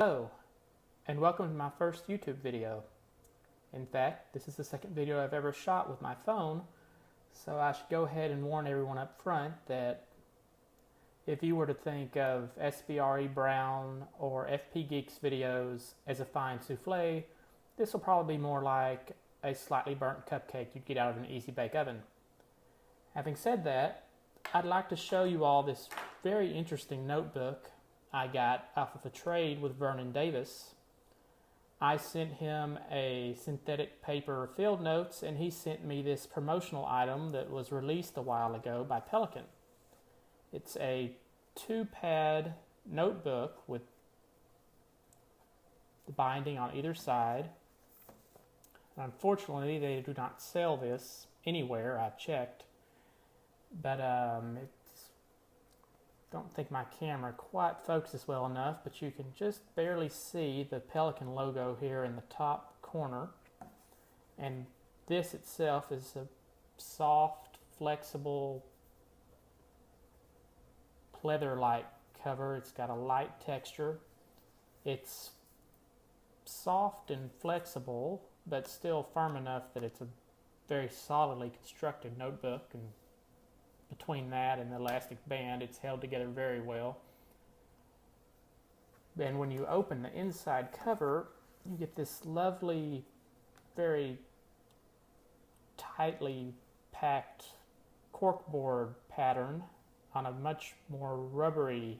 Hello, and welcome to my first YouTube video. In fact, this is the second video I've ever shot with my phone, so I should go ahead and warn everyone up front that if you were to think of SBRE Brown or FP Geeks videos as a fine souffle, this will probably be more like a slightly burnt cupcake you'd get out of an easy bake oven. Having said that, I'd like to show you all this very interesting notebook I got off of a trade with Vernon Davis. I sent him a synthetic paper field notes, and he sent me this promotional item that was released a while ago by Pelikan. It's a 2-pad notebook with the binding on either side. Unfortunately, they do not sell this anywhere. I've checked, but don't think my camera quite focuses well enough, but you can just barely see the Pelikan logo here in the top corner. And this itself is a soft, flexible, pleather-like cover. It's got a light texture. It's soft and flexible, but still firm enough that it's a very solidly constructed notebook, and between that and the elastic band, it's held together very well. And when you open the inside cover, you get this lovely, very tightly packed corkboard pattern on a much more rubbery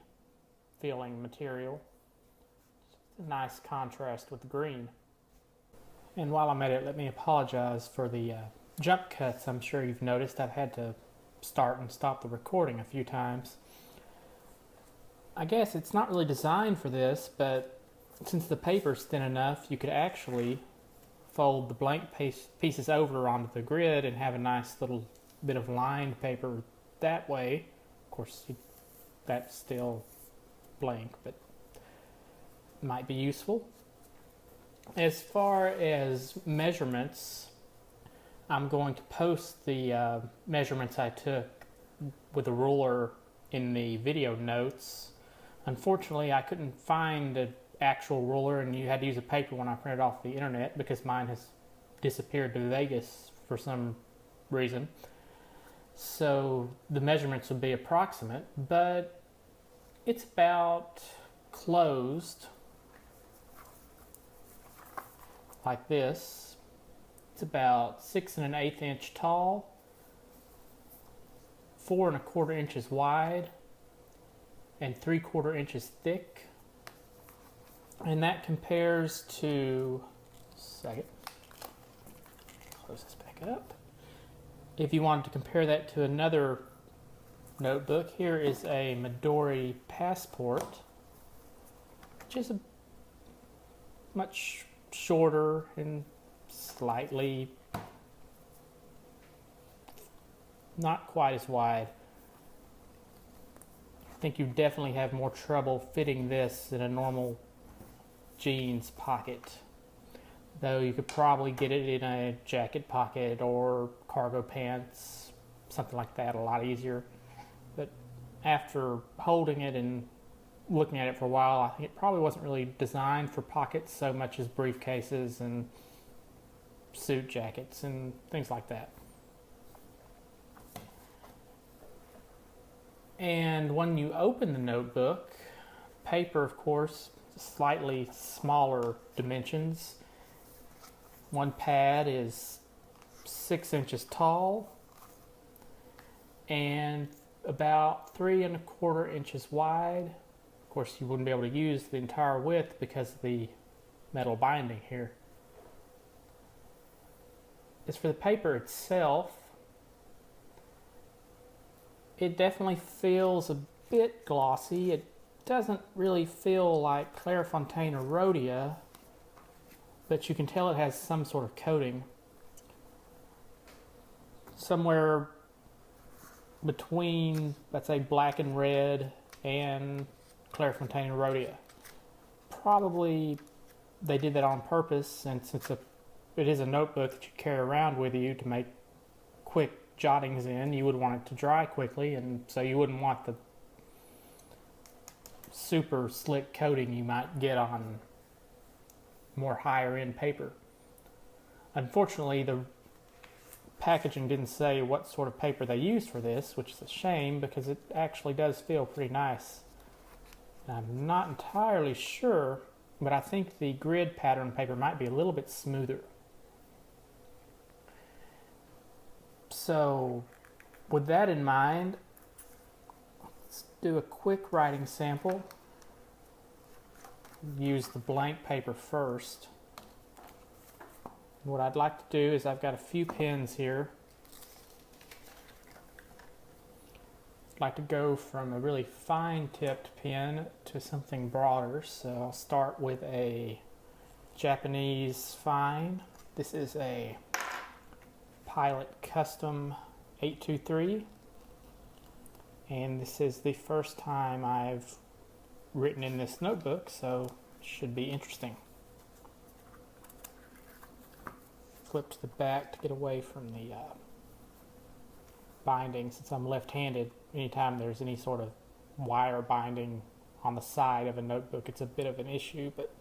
feeling material. It's a nice contrast with the green. And while I'm at it, let me apologize for the jump cuts. I'm sure you've noticed I've had to start and stop the recording a few times. I guess it's not really designed for this, but since the paper's thin enough, you could actually fold the blank pieces over onto the grid and have a nice little bit of lined paper that way. Of course, that's still blank, but it might be useful. As far as measurements, I'm going to post the measurements I took with a ruler in the video notes. Unfortunately, I couldn't find an actual ruler, and you had to use a paper one I printed off the internet because mine has disappeared to Vegas for some reason. So the measurements would be approximate, but it's about closed like this. It's about 6 1/8 inch tall, 4 1/4 inches wide, and 3/4 inches thick. And that compares to, close this back up. If you wanted to compare that to another notebook, here is a Midori Passport, which is a much shorter and slightly not quite as wide. I think you definitely have more trouble fitting this in a normal jeans pocket, though you could probably get it in a jacket pocket or cargo pants, something like that, a lot easier. But after holding it and looking at it for a while, I think it probably wasn't really designed for pockets so much as briefcases and suit jackets and things like that. And when you open the notebook, paper, of course, slightly smaller dimensions. One pad is 6 inches tall and about 3 1/4 inches wide. Of course, you wouldn't be able to use the entire width because of the metal binding here. As for the paper itself, it definitely feels a bit glossy. It doesn't really feel like Clairefontaine or Rhodia, but you can tell it has some sort of coating. Somewhere between, let's say, black and red and Clairefontaine and Rhodia. Probably they did that on purpose, and since it is a notebook that you carry around with you to make quick jottings in, you would want it to dry quickly, and so you wouldn't want the super slick coating you might get on more higher end paper. Unfortunately, the packaging didn't say what sort of paper they used for this, which is a shame because it actually does feel pretty nice. I'm not entirely sure, but I think the grid pattern paper might be a little bit smoother. So with that in mind, let's do a quick writing sample. Use the blank paper first. What I'd like to do is I've got a few pens here. I'd like to go from a really fine tipped pen to something broader, so I'll start with a Japanese fine. This is a Pilot Custom 823, and this is the first time I've written in this notebook, so it should be interesting. Flip to the back to get away from the binding. Since I'm left-handed, anytime there's any sort of wire binding on the side of a notebook, it's a bit of an issue, but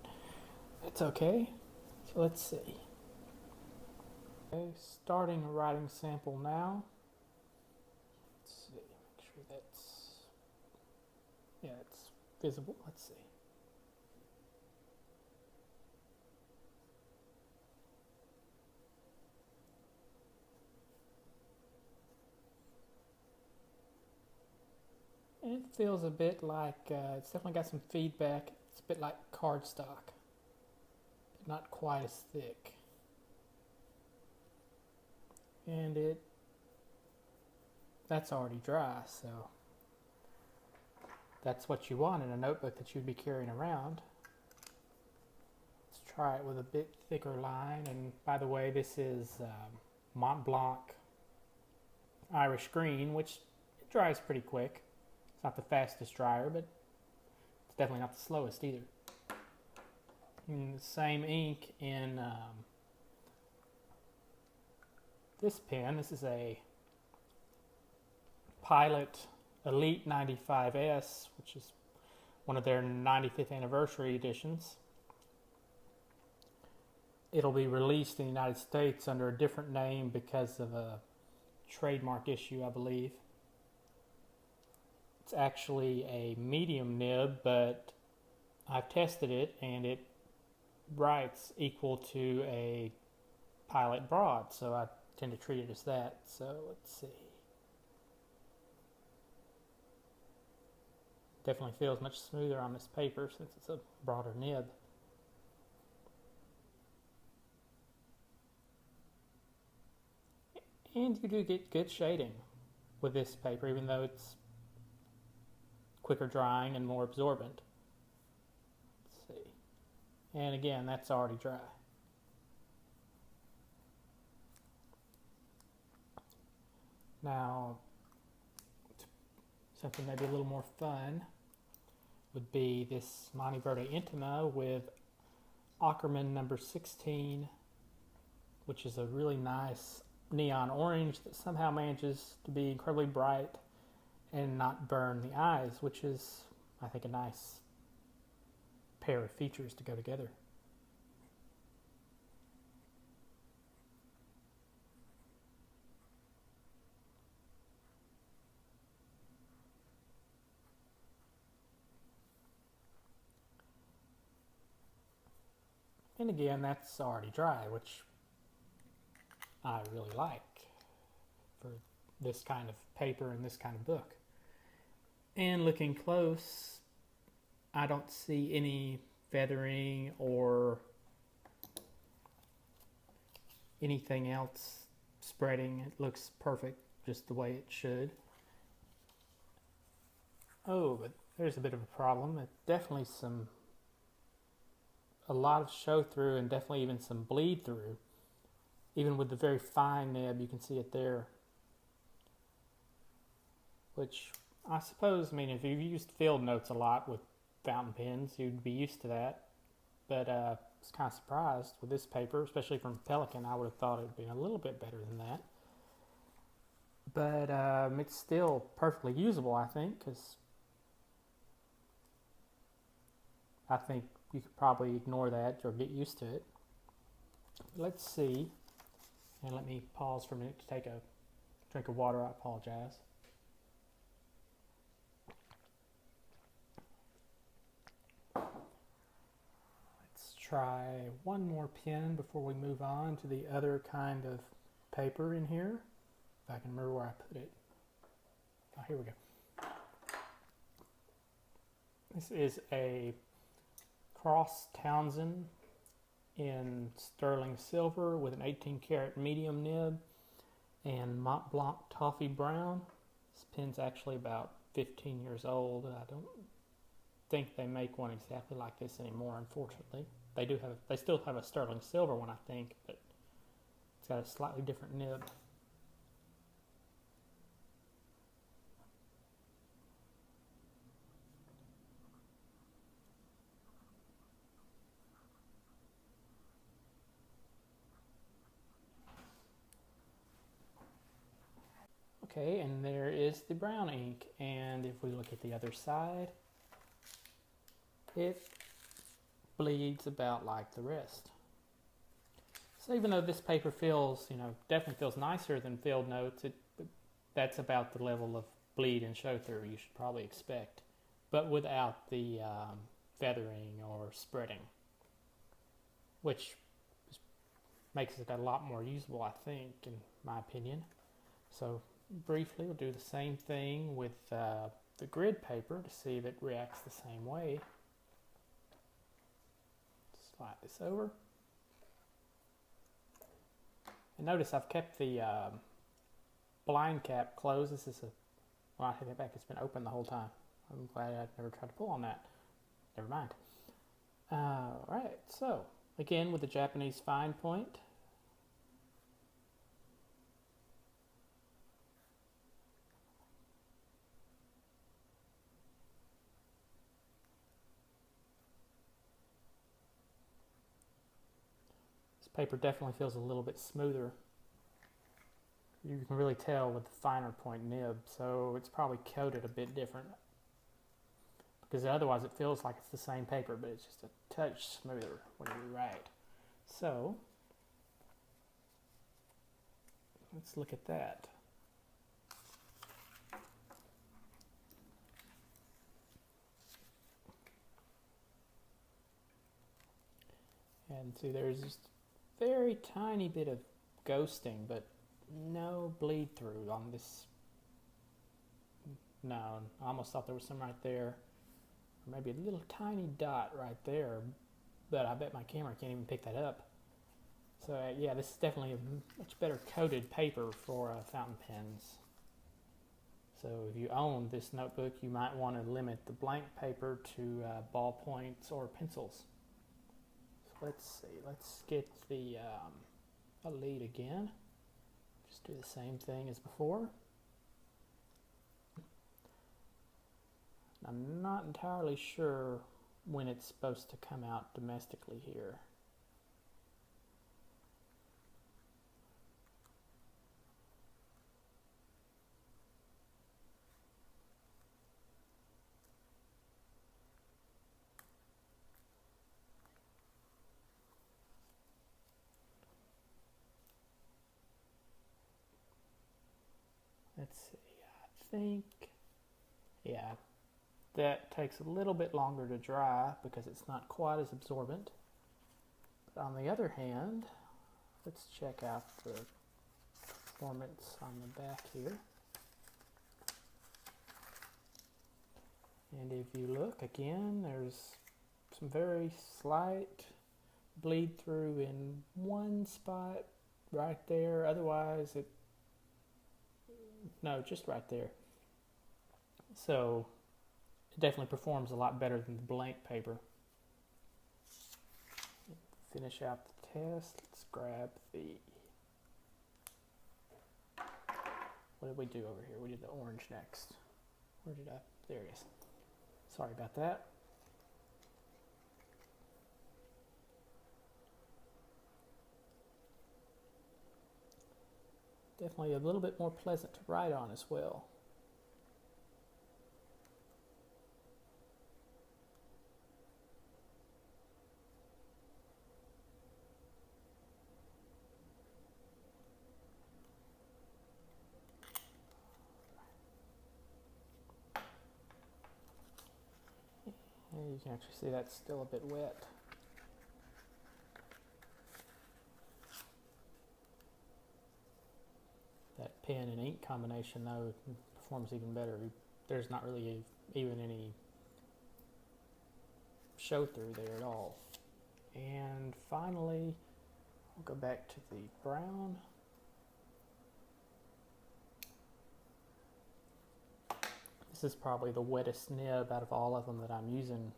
it's okay. So let's see. Okay, starting a writing sample now. Let's see, make sure it's visible. Let's see. It feels a bit like, it's definitely got some feedback. It's a bit like cardstock, but not quite as thick. And that's already dry, so that's what you want in a notebook that you'd be carrying around. Let's try it with a bit thicker line. And by the way, this is Mont Blanc Irish Green, which it dries pretty quick. It's not the fastest dryer, but it's definitely not the slowest either. And the same ink in this pen. This is a Pilot Elite 95S, which is one of their 95th anniversary editions. It'll be released in the United States under a different name because of a trademark issue, I believe. It's actually a medium nib, but I've tested it and it writes equal to a Pilot broad, so I tend to treat it as that. So let's see. Definitely feels much smoother on this paper since it's a broader nib. And you do get good shading with this paper, even though it's quicker drying and more absorbent. Let's see. And again, that's already dry. Now, something maybe a little more fun would be this Monteverde Intima with Ackerman number 16, which is a really nice neon orange that somehow manages to be incredibly bright and not burn the eyes, which is, I think, a nice pair of features to go together. And again, that's already dry, which I really like for this kind of paper and this kind of book. And looking close, I don't see any feathering or anything else spreading. It looks perfect just the way it should. Oh, but there's a bit of a problem. It's definitely a lot of show through and definitely even some bleed through. Even with the very fine nib, you can see it there. Which I suppose, I mean, if you've used field notes a lot with fountain pens, you'd be used to that. But I was kind of surprised with this paper, especially from Pelikan. I would have thought it would be a little bit better than that. But it's still perfectly usable, I think, because I think you could probably ignore that or get used to it. Let's see, and let me pause for a minute to take a drink of water. I apologize. Let's try one more pen before we move on to the other kind of paper in here. If I can remember where I put it. Oh, here we go. This is a Cross Townsend in sterling silver with an 18 karat medium nib and Mont Blanc toffee brown. This pen's actually about 15 years old. I don't think they make one exactly like this anymore, unfortunately. They still have a sterling silver one, I think, but it's got a slightly different nib. Okay, and there is the brown ink, and if we look at the other side, it bleeds about like the rest. So even though this paper feels, definitely feels nicer than Field Notes, that's about the level of bleed and show through you should probably expect, but without the feathering or spreading, which makes it a lot more usable, I think, in my opinion. So briefly, we'll do the same thing with the grid paper to see if it reacts the same way. Slide this over. And notice I've kept the blind cap closed. This is well, I take it back, it's been open the whole time. I'm glad I'd never tried to pull on that. Never mind. Alright, so again with the Japanese fine point. Paper definitely feels a little bit smoother. You can really tell with the finer point nib, so it's probably coated a bit different. Because otherwise it feels like it's the same paper, but it's just a touch smoother when you write. So, let's look at that. And see, there's just very tiny bit of ghosting, but no bleed through on this. No, I almost thought there was some right there, or maybe a little tiny dot right there, but I bet my camera can't even pick that up. So yeah, this is definitely a much better coated paper for fountain pens. So if you own this notebook, you might want to limit the blank paper to ballpoints or pencils. Let's see, let's get the a lead again. Just do the same thing as before. I'm not entirely sure when it's supposed to come out domestically here. Let's see, I think, yeah, that takes a little bit longer to dry because it's not quite as absorbent. But on the other hand, let's check out the performance on the back here. And if you look again, there's some very slight bleed through in one spot right there. Otherwise, no, just right there. So it definitely performs a lot better than the blank paper. Finish out the test. Let's grab the, what did we do over here? We did the orange next. Where did I, there it is. Sorry about that. Definitely a little bit more pleasant to write on as well. And you can actually see that's still a bit wet. That pen and ink combination though performs even better. There's not really even any show through there at all. And finally, I'll go back to the brown. This is probably the wettest nib out of all of them that I'm using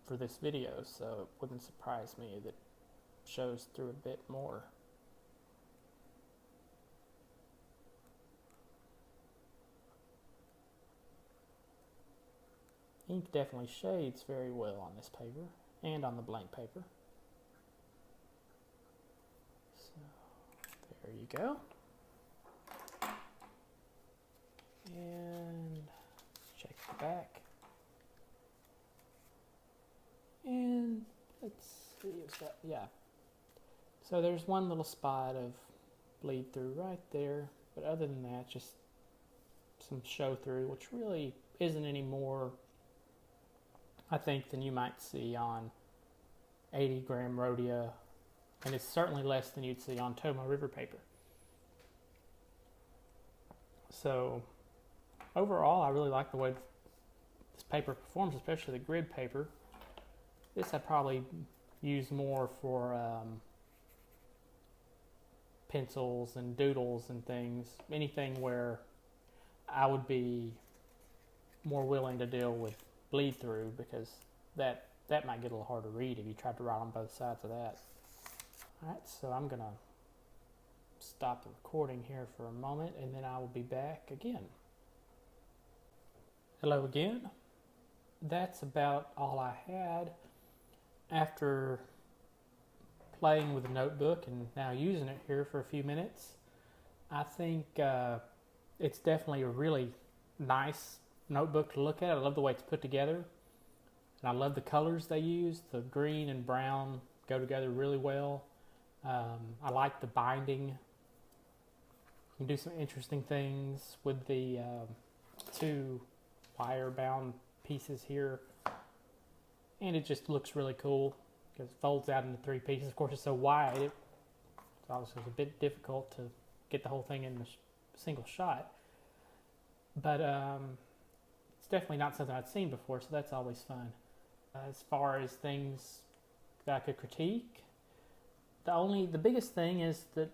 for this video, so it wouldn't surprise me that it shows through a bit more. Ink definitely shades very well on this paper and on the blank paper. So there you go. And check the back. And let's see, is that, yeah. So there's one little spot of bleed through right there, but other than that, just some show through, which really isn't any more, I think, than you might see on 80 gram Rhodia, and it's certainly less than you'd see on Tomo River paper. So overall, I really like the way this paper performs, especially the grid paper. This I probably use more for pencils and doodles and things, anything where I would be more willing to deal with bleed through, because that might get a little hard to read if you tried to write on both sides of that. Alright, so I'm going to stop the recording here for a moment and then I will be back again. Hello again. That's about all I had. After playing with the notebook and now using it here for a few minutes, I think it's definitely a really nice notebook to look at. I love the way it's put together, and I love the colors they use. The green and brown go together really well. I like the binding. You can do some interesting things with the two wire bound pieces here, and it just looks really cool because it folds out into 3 pieces. Of course, it's so wide, it's obviously a bit difficult to get the whole thing in a single shot, but it's definitely not something I'd seen before, so that's always fun. As far as things that I could critique, the biggest thing is that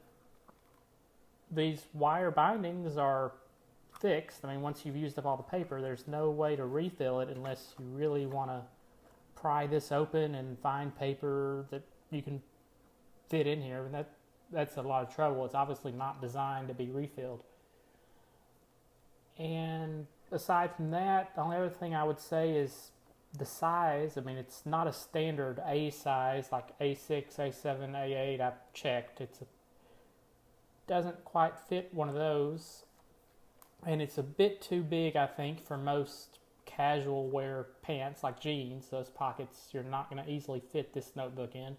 these wire bindings are fixed. I mean, once you've used up all the paper, there's no way to refill it unless you really want to pry this open and find paper that you can fit in here, and that's a lot of trouble. It's obviously not designed to be refilled. And aside from that, the only other thing I would say is the size. I mean, it's not a standard A size like A6, A7, A8. I've checked. Doesn't quite fit one of those, and it's a bit too big, I think, for most casual wear pants like jeans. Those pockets you're not going to easily fit this notebook in.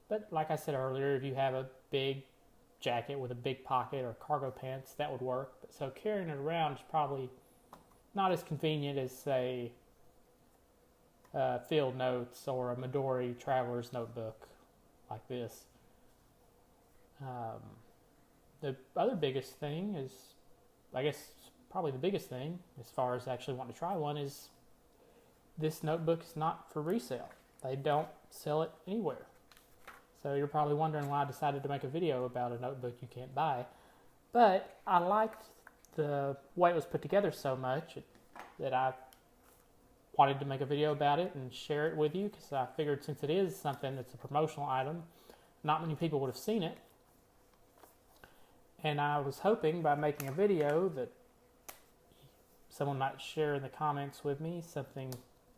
But like I said earlier, if you have a big jacket with a big pocket or cargo pants, that would work. So carrying it around is probably not as convenient as, say, field notes or a Midori traveler's notebook like this. The other biggest thing is, I guess probably the biggest thing as far as actually wanting to try one, is this notebook is not for resale. They don't sell it anywhere. So you're probably wondering why I decided to make a video about a notebook you can't buy. But I liked the way it was put together so much that I wanted to make a video about it and share it with you, because I figured since it is something that's a promotional item, not many people would have seen it. And I was hoping by making a video that someone might share in the comments with me something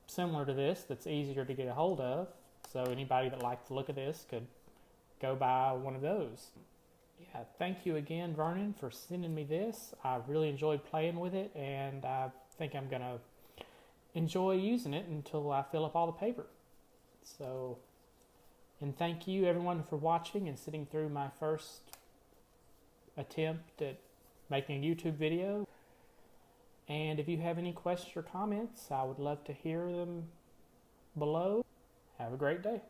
similar to this that's easier to get a hold of. So anybody that likes to look at this could go buy one of those. Yeah, thank you again, Vernon, for sending me this. I really enjoyed playing with it, and I think I'm going to enjoy using it until I fill up all the paper. So, and thank you everyone for watching and sitting through my first attempt at making a YouTube video. And if you have any questions or comments, I would love to hear them below. Have a great day.